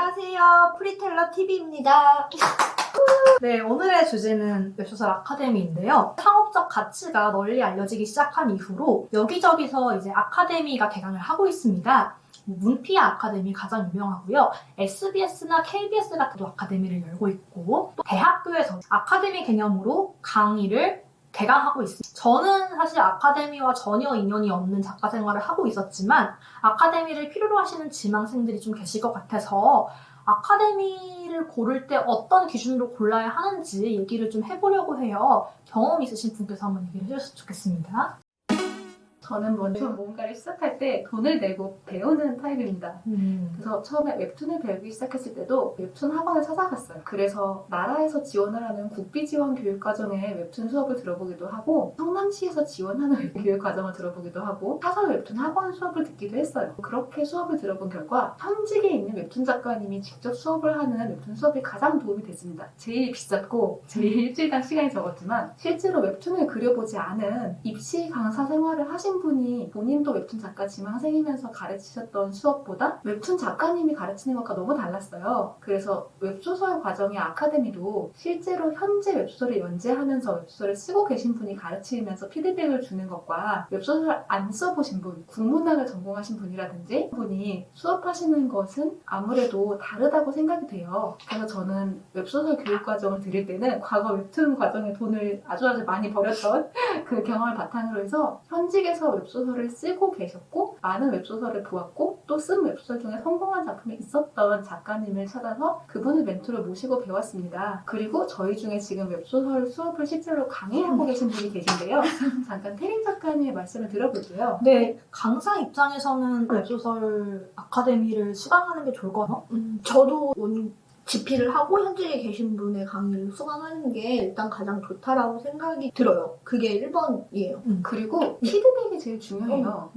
안녕하세요. 프리텔러 TV입니다. 네, 오늘의 주제는 웹소설 아카데미인데요. 상업적 가치가 널리 알려지기 시작한 이후로 여기저기서 이제 아카데미가 개강을 하고 있습니다. 문피아 아카데미 가장 유명하고요. SBS나 KBS 같은 아카데미를 열고 있고, 또 대학교에서 아카데미 개념으로 강의를 개강하고 있습니다. 저는 사실 아카데미와 전혀 인연이 없는 작가 생활을 하고 있었지만 아카데미를 필요로 하시는 지망생들이 좀 계실 것 같아서 아카데미를 고를 때 어떤 기준으로 골라야 하는지 얘기를 좀 해보려고 해요. 경험 있으신 분께서 한번 얘기를 해주셨으면 좋겠습니다. 저는 먼저 뭔가를 시작할 때 돈을 내고 배우는 타입입니다. 그래서 처음에 웹툰을 배우기 시작했을 때도 웹툰 학원을 찾아갔어요. 그래서 나라에서 지원을 하는 국비 지원 교육과정에 웹툰 수업을 들어보기도 하고 성남시에서 지원하는 교육과정을 들어보기도 하고 사설 웹툰 학원 수업을 듣기도 했어요. 그렇게 수업을 들어본 결과 현직에 있는 웹툰 작가님이 직접 수업을 하는 웹툰 수업이 가장 도움이 됐습니다. 제일 비쌌고 제일 일주일당 시간이 적었지만 실제로 웹툰을 그려보지 않은 입시 강사 생활을 하신 분이 본인도 웹툰 작가 지망생이면서 가르치셨던 수업보다 웹툰 작가님이 가르치는 것과 너무 달랐어요. 그래서 웹소설 과정의 아카데미도 실제로 현재 웹소설을 연재하면서 웹소설을 쓰고 계신 분이 가르치면서 피드백을 주는 것과 웹소설 안 써보신 분, 국문학을 전공하신 분이라든지 분이 수업하시는 것은 아무래도 다르다고 생각이 돼요. 그래서 저는 웹소설 교육 과정을 들을 때는 과거 웹툰 과정에 돈을 아주 많이 버렸던 그 경험을 바탕으로 해서 현직에서 웹소설을 쓰고 계셨고 많은 웹소설을 보았고 또 쓴 웹소설 중에 성공한 작품이 있었던 작가님을 찾아서 그분을 멘토로 모시고 배웠습니다. 그리고 저희 중에 지금 웹소설 수업을 실제로 강의하고 계신 분이 계신데요. 잠깐 태린 작가님의 말씀을 들어볼게요. 네, 강사 입장에서는 웹소설 아카데미를 수강하는 게 좋을 것 같아요. 저도 집필을 하고 현직에 계신 분의 강의를 수강하는 게 일단 가장 좋다라고 생각이 들어요. 그게 1번이에요. 그리고 피드백이 제일 중요해요.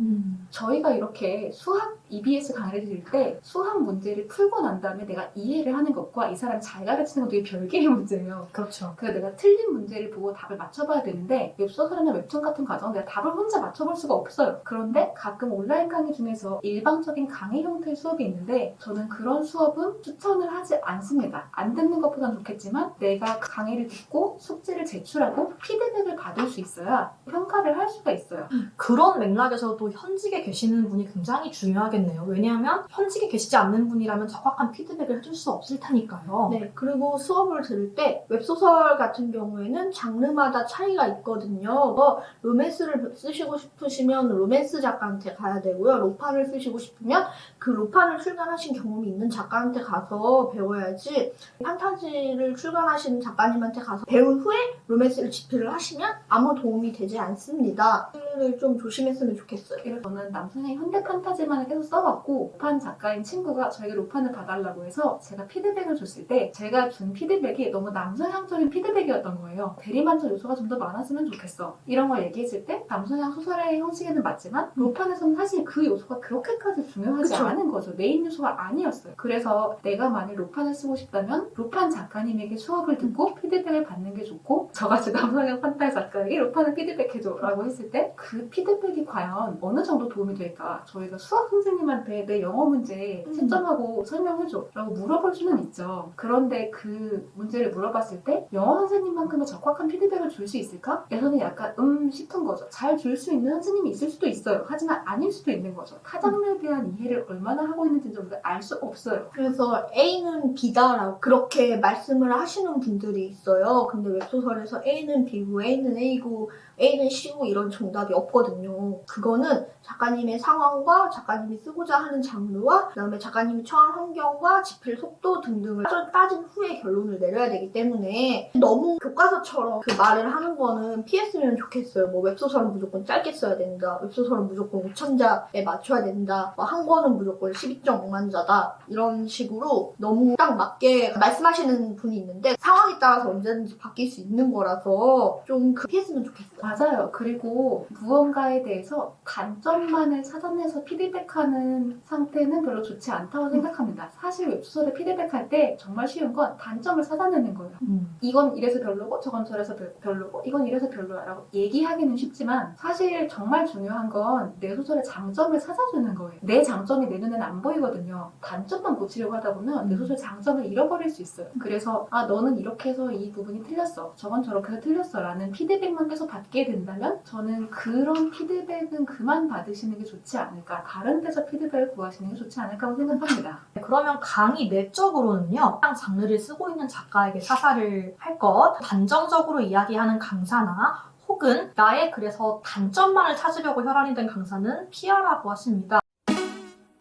저희가 이렇게 수학 EBS 강의를 들을 때 수학 문제를 풀고 난 다음에 내가 이해를 하는 것과 이 사람이 잘 가르치는 것도 별개의 문제예요. 그렇죠. 그래서 내가 틀린 문제를 보고 답을 맞춰봐야 되는데 웹소설이나 웹툰 같은 과정은 내가 답을 혼자 맞춰볼 수가 없어요. 그런데 가끔 온라인 강의 중에서 일방적인 강의 형태의 수업이 있는데 저는 그런 수업은 추천을 하지 않습니다. 안 듣는 것보다는 좋겠지만 내가 강의를 듣고 숙제를 제출하고 피드백을 받을 수 있어야 평가를 할 수가 있어요. 그런 맥락에서도 현직에 계시는 분이 굉장히 중요하겠네요. 왜냐하면 현직에 계시지 않는 분이라면 정확한 피드백을 해줄 수 없을 테니까요. 네, 그리고 수업을 들을 때 웹소설 같은 경우에는 장르마다 차이가 있거든요. 로맨스를 쓰시고 싶으시면 로맨스 작가한테 가야 되고요. 로판을 쓰시고 싶으면 그 로판을 출간하신 경험이 있는 작가한테 가서 배워야지 판타지를 출간하시는 작가님한테 가서 배운 후에 로맨스를 집필을 하시면 아무 도움이 되지 않습니다. 를 좀 조심했으면 좋겠어요. 그래서 저는 남성의 현대 판타지만을 계속 써봤고 로판 작가인 친구가 저에게 로판을 봐달라고 해서 제가 피드백을 줬을 때 제가 준 피드백이 너무 남성향적인 피드백이었던 거예요. 대리만족 요소가 좀 더 많았으면 좋겠어. 이런 걸 얘기했을 때 남성향 소설의 형식에는 맞지만 로판에서는 사실 그 요소가 그렇게까지 중요하지 그쵸. 않은 거죠. 메인 요소가 아니었어요. 그래서 내가 만일 로판을 쓰고 싶다면 로판 작가님에게 수업을 듣고 피드백을 받는 게 좋고 저같이 남성향 판타지 작가에게 로판을 피드백해줘 라고 했을 때 그 피드백이 과연 어느 정도 도움이 될까? 저희가 수학 선생님한테 내 영어 문제 채점하고 설명해줘 라고 물어볼 수는 있죠. 그런데 그 문제를 물어봤을 때 영어 선생님만큼의 적확한 피드백을 줄 수 있을까? 에서는 약간 싶은 거죠. 잘 줄 수 있는 선생님이 있을 수도 있어요. 하지만 아닐 수도 있는 거죠. 타 장르에 대한 이해를 얼마나 하고 있는지 우리가 알 수 없어요. 그래서 A는 B다라고 그렇게 말씀을 하시는 분들이 있어요. 근데 웹소설에서 A는 B고 A는 A고 A는 C고 이런 정답이 없거든요. 그거는 작가님의 상황과 작가님이 쓰고자 하는 장르와 그다음에 작가님이 처한 환경과 집필 속도 등등을 따진 후에 결론을 내려야 되기 때문에 너무 교과서처럼 그 말을 하는 거는 피했으면 좋겠어요. 뭐 웹소설은 무조건 짧게 써야 된다. 웹소설은 무조건 5,000자에 맞춰야 된다. 한 권은 무조건 12.5만 자다. 이런 식으로 너무 딱 상황에 맞게 말씀하시는 분이 있는데 상황에 따라서 언제든지 바뀔 수 있는 거라서 좀 그렇게 했으면 좋겠어요. 맞아요. 그리고 무언가에 대해서 단점만을 찾아내서 피드백하는 상태는 별로 좋지 않다고 생각합니다. 사실 웹소설을 피드백할 때 정말 쉬운 건 단점을 찾아내는 거예요. 이건 이래서 별로고 저건 저래서 별로고 이건 이래서 별로야 라고 얘기하기는 쉽지만 사실 정말 중요한 건 내 소설의 장점을 찾아주는 거예요. 내 장점이 내 눈에는 안 보이거든요. 단점만 고치려고 하다 보면 내 소설의 장점을 잃어버릴 수 있어요. 그래서 너는 이렇게 해서 이 부분이 틀렸어. 저건 저렇게 해서 틀렸어 라는 피드백만 계속 받게 된다면 저는 그런 피드백은 그만 받으시는 게 좋지 않을까. 다른 데서 피드백을 구하시는 게 좋지 않을까라고 생각합니다. 그러면 강의 내적으로는요, 해당 장르를 쓰고 있는 작가에게 사사를 할 것, 단정적으로 이야기하는 강사나 혹은 나의 글에서 단점만을 찾으려고 혈안이 된 강사는 피하라고 하십니다.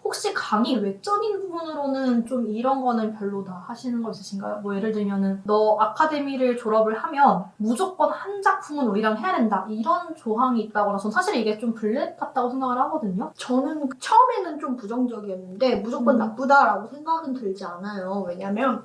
혹시 강의 외적인 부분으로는 좀 이런 거는 별로다 하시는 거 있으신가요? 뭐 예를 들면은 너 아카데미를 졸업을 하면 무조건 한 작품은 우리랑 해야 된다 이런 조항이 있다거나 전 사실 이게 좀 블랙 같다고 생각을 하거든요. 저는 처음에는 좀 부정적이었는데 무조건 나쁘다라고 생각은 들지 않아요. 왜냐면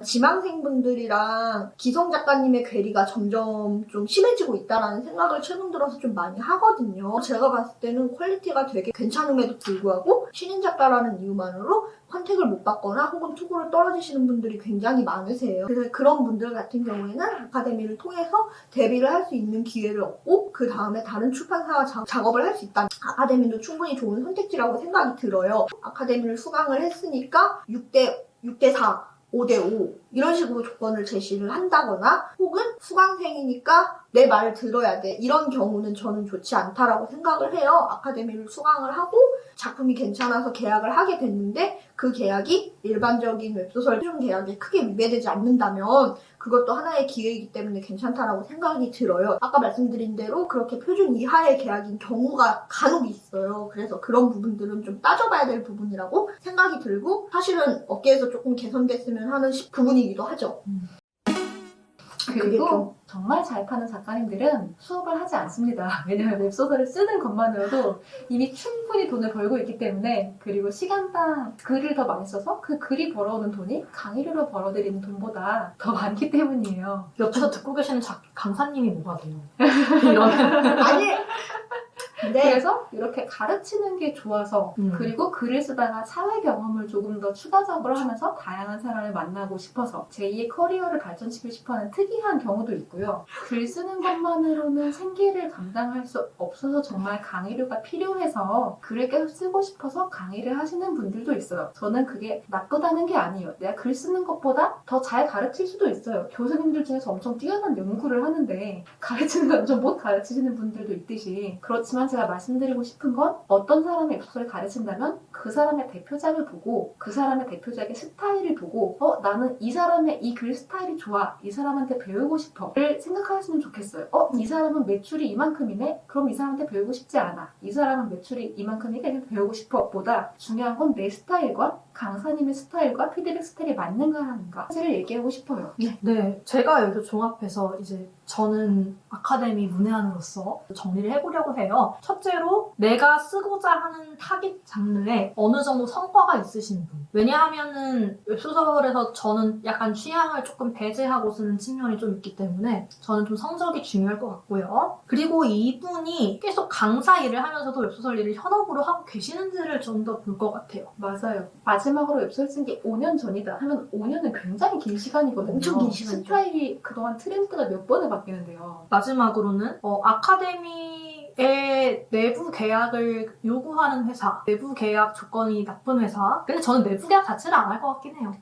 지망생분들이랑 기성 작가님의 괴리가 점점 좀 심해지고 있다라는 생각을 최근 들어서 좀 많이 하거든요. 제가 봤을 때는 퀄리티가 되게 괜찮음에도 불구하고 신인 작가라는 이유만으로 컨택을 못 받거나 혹은 투고를 떨어지시는 분들이 굉장히 많으세요. 그래서 그런 분들 같은 경우에는 아카데미를 통해서 데뷔를 할 수 있는 기회를 얻고 그 다음에 다른 출판사와 작업을 할 수 있다는 아카데미도 충분히 좋은 선택지라고 생각이 들어요. 아카데미를 수강을 했으니까 6대 4, 5대 5 이런 식으로 조건을 제시를 한다거나 혹은 수강생이니까 내 말을 들어야 돼 이런 경우는 저는 좋지 않다라고 생각을 해요. 아카데미를 수강을 하고 작품이 괜찮아서 계약을 하게 됐는데 그 계약이 일반적인 웹소설 표준 계약에 크게 위배되지 않는다면 그것도 하나의 기회이기 때문에 괜찮다라고 생각이 들어요. 아까 말씀드린 대로 그렇게 표준 이하의 계약인 경우가 간혹 있어요. 그래서 그런 부분들은 좀 따져봐야 될 부분이라고 생각이 들고 사실은 업계에서 조금 개선됐으면 하는 부분이기도 하죠. 그리고 정말 잘 파는 작가님들은 수업을 하지 않습니다. 왜냐하면 웹소설을 쓰는 것만으로도 이미 충분히 돈을 벌고 있기 때문에 그리고 시간당 글을 더 많이 써서 그 글이 벌어오는 돈이 강의료로 벌어들이는 돈보다 더 많기 때문이에요. 옆에서 듣고 계시는 강사님이 뭐가 돼요? 이런. 아니 네. 그래서 이렇게 가르치는 게 좋아서 그리고 글을 쓰다가 사회 경험을 조금 더 추가적으로 하면서 다양한 사람을 만나고 싶어서 제2의 커리어를 발전시키고 싶어하는 특이한 경우도 있고요. 글 쓰는 것만으로는 생계를 감당할 수 없어서 정말 강의료가 필요해서 글을 계속 쓰고 싶어서 강의를 하시는 분들도 있어요. 저는 그게 나쁘다는 게 아니에요. 내가 글 쓰는 것보다 더 잘 가르칠 수도 있어요. 교수님들 중에서 엄청 뛰어난 연구를 하는데 가르치는 건 좀 못 가르치시는 분들도 있듯이 그렇지만 제가 말씀드리고 싶은 건 어떤 사람의 웹소설을 가르친다면 그 사람의 대표작을 보고 그 사람의 대표작의 스타일을 보고 나는 이 사람의 이 글 스타일이 좋아 이 사람한테 배우고 싶어를 생각하시면 좋겠어요. 이 사람은 매출이 이만큼이네? 그럼 이 사람한테 배우고 싶지 않아. 이 사람은 매출이 이만큼이니까 배우고 싶어 보다 중요한 건 내 스타일과 강사님의 스타일과 피드백 스타일이 맞는가 하는가를 얘기하고 싶어요. 네, 제가 여기서 종합해서 이제 저는 아카데미 문외한으로서 정리를 해보려고 해요. 첫째로 내가 쓰고자 하는 타깃 장르에 어느 정도 성과가 있으신 분. 왜냐하면은 웹소설에서 저는 약간 취향을 조금 배제하고 쓰는 측면이 좀 있기 때문에 저는 좀 성적이 중요할 것 같고요. 그리고 이분이 계속 강사 일을 하면서도 웹소설 일을 현업으로 하고 계시는지를 좀 더 볼 것 같아요. 맞아요. 마지막으로 웹소설 쓴 게 5년 전이다 하면 5년은 굉장히 긴 시간이거든요. 엄청 긴 시간이죠. 스타일이 그동안 트렌드가 몇 번을 바뀌는데요. 마지막으로는 아카데미의 내부 계약을 요구하는 회사, 내부 계약 조건이 나쁜 회사. 근데 저는 내부 계약 자체를 안 할 것 같긴 해요.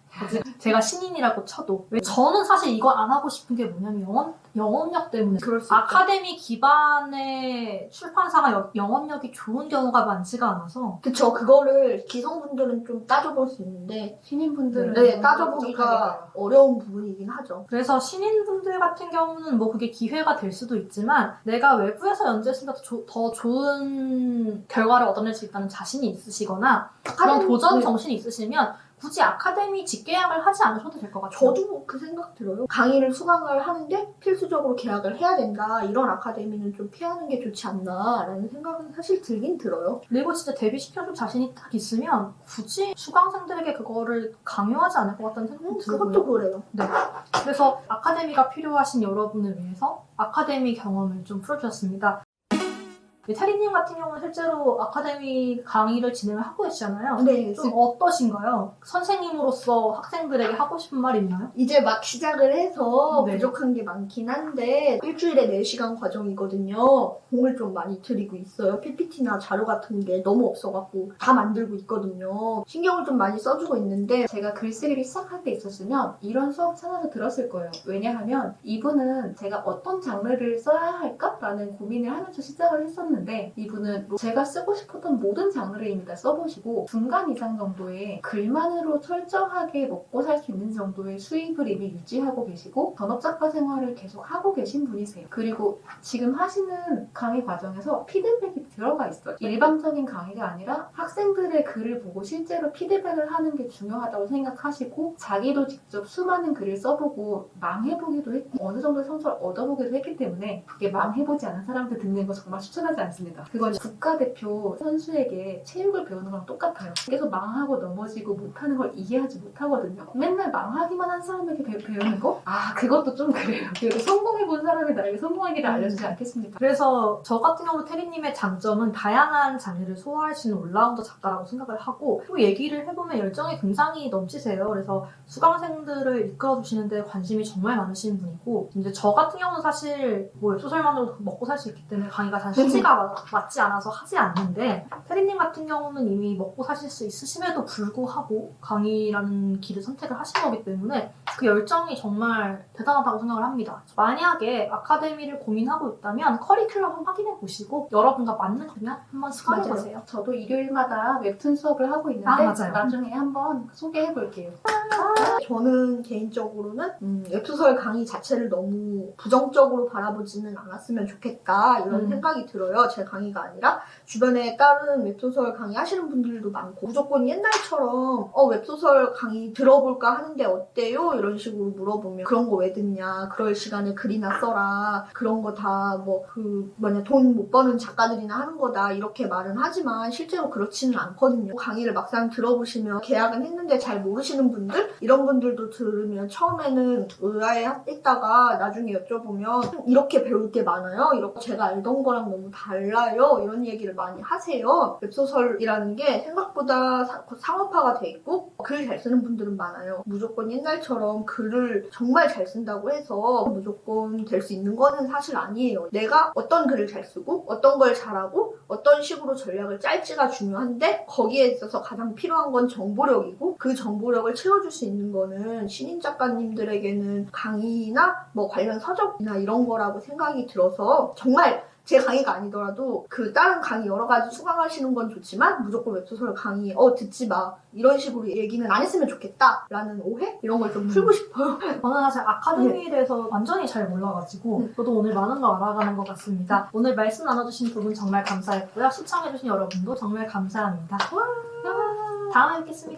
제가 신인이라고 쳐도. 저는 사실 이거 안 하고 싶은 게 뭐냐면 영업력 때문에. 그럴 수 있죠. 아카데미 기반의 출판사가 영업력이 좋은 경우가 많지가 않아서. 그쵸. 그거를 기성분들은 좀 따져볼 수 있는데 신인분들은 네, 따져보기가 어려운 부분이긴 하죠. 그래서 신인분들 같은 경우는 뭐 그게 기회가 될 수도 있지만 내가 외부에서 연재했으니까 더 좋은 결과를 얻어낼 수 있다는 자신이 있으시거나 그런 도전 정신이 있으시면 굳이 아카데미 직계약을 하지 않으셔도 될 것 같아요. 저도 그 생각 들어요. 강의를 수강을 하는데 필수적으로 계약을 해야 된다. 이런 아카데미는 좀 피하는 게 좋지 않나라는 생각은 사실 들긴 들어요. 그리고 진짜 데뷔시켜줄 자신이 딱 있으면 굳이 수강생들에게 그거를 강요하지 않을 것 같다는 생각이 들고요. 그것도 그래요. 네. 그래서 아카데미가 필요하신 여러분을 위해서 아카데미 경험을 좀 풀어주셨습니다. 테리님 같은 경우는 실제로 아카데미 강의를 진행을 하고 계시잖아요. 네, 좀 어떠신가요? 선생님으로서 학생들에게 하고 싶은 말이 있나요? 이제 막 시작을 해서 네. 부족한 게 많긴 한데 일주일에 4시간 과정이거든요. 공을 좀 많이 들이고 있어요. PPT나 자료 같은 게 너무 없어갖고 다 만들고 있거든요. 신경을 좀 많이 써주고 있는데 제가 글쓰기를 시작할 때 있었으면 이런 수업 찾아서 들었을 거예요. 왜냐하면 이분은 제가 어떤 장르를 써야 할까라는 고민을 하면서 시작을 했었는데 이분은 제가 쓰고 싶었던 모든 장르를 이미 다 써보시고 중간 이상 정도의 글만으로 철저하게 먹고 살 수 있는 정도의 수입을 이미 유지하고 계시고 전업작가 생활을 계속 하고 계신 분이세요. 그리고 지금 하시는 강의 과정에서 피드백이 들어가 있어요. 일방적인 강의가 아니라 학생들의 글을 보고 실제로 피드백을 하는 게 중요하다고 생각하시고 자기도 직접 수많은 글을 써보고 망해보기도 했고 어느 정도 성적을 얻어보기도 했기 때문에 그게 망해보지 않은 사람들 듣는 거 정말 추천하지 않습니다. 그건 국가대표 선수에게 체육을 배우는 거랑 똑같아요. 계속 망하고 넘어지고 못하는 걸 이해하지 못하거든요. 맨날 망하기만 한 사람에게 배우는 거? 아, 그것도 좀 그래요. 그래도 성공해본 사람이 나에게 성공의 길을 알려주지 않겠습니까? 그래서 저 같은 경우 테리님의 장점은 다양한 장르를 소화할 수 있는 올라운더 작가라고 생각을 하고 또 얘기를 해보면 열정이 굉장히 넘치세요. 그래서 수강생들을 이끌어주시는데 관심이 정말 많으신 분이고 이제 저 같은 경우는 사실 뭐 소설만으로 먹고 살 수 있기 때문에 강의가 잘 수지가 맞지 않아서 하지 않는데 테리님 같은 경우는 이미 먹고 사실 수 있으심에도 불구하고 강의라는 길을 선택을 하신 거기 때문에 그 열정이 정말 대단하다고 생각을 합니다. 만약에 아카데미를 고민하고 있다면 커리큘럼 한번 확인해 보시고 여러분과 맞는 거면 한번 수강해 보세요. 저도 일요일마다 웹툰 수업을 하고 있는데 아, 맞아요. 나중에 한번 소개해 볼게요. 저는 개인적으로는 웹소설 강의 자체를 너무 부정적으로 바라보지는 않았으면 좋겠다 이런 생각이 들어요. 제 강의가 아니라 주변에 다른 웹소설 강의 하시는 분들도 많고 무조건 옛날처럼 웹소설 강의 들어볼까 하는데 어때요? 이런 식으로 물어보면 그런 거 왜 듣냐? 그럴 시간에 글이나 써라. 그런 거 다 돈 못 버는 작가들이나 하는 거다 이렇게 말은 하지만 실제로 그렇지는 않거든요. 강의를 막상 들어보시면 계약은 했는데 잘 모르시는 분들 이런 분들도 들으면 처음에는 의아해했다가 나중에 여쭤보면 이렇게 배울 게 많아요. 이렇게 제가 알던 거랑 너무 달라요. 이런 얘기를 많이 하세요. 웹소설이라는 게 생각보다 상업화가 돼 있고 글 잘 쓰는 분들은 많아요. 무조건 옛날처럼 글을 정말 잘 쓴다고 해서 무조건 될 수 있는 거는 사실 아니에요. 내가 어떤 글을 잘 쓰고 어떤 걸 잘하고 어떤 식으로 전략을 짤지가 중요한데 거기에 있어서 가장 필요한 건 정보력이고 그 정보력을 채워줄 수 있는 거는 신인 작가님들에게는 강의나 관련 서적이나 이런 거라고 생각이 들어서 정말 제 강의가 아니더라도 다른 강의 여러 가지 수강하시는 건 좋지만 무조건 웹소설 강의 듣지 마 이런 식으로 얘기는 안 했으면 좋겠다라는 오해? 이런 걸 좀 풀고 싶어요. 저는 사실 아카데미에 대해서 완전히 잘 몰라가지고 저도 오늘 많은 걸 알아가는 것 같습니다. 오늘 말씀 나눠주신 두 분 정말 감사했고요. 시청해주신 여러분도 정말 감사합니다. 다음에 뵙겠습니다.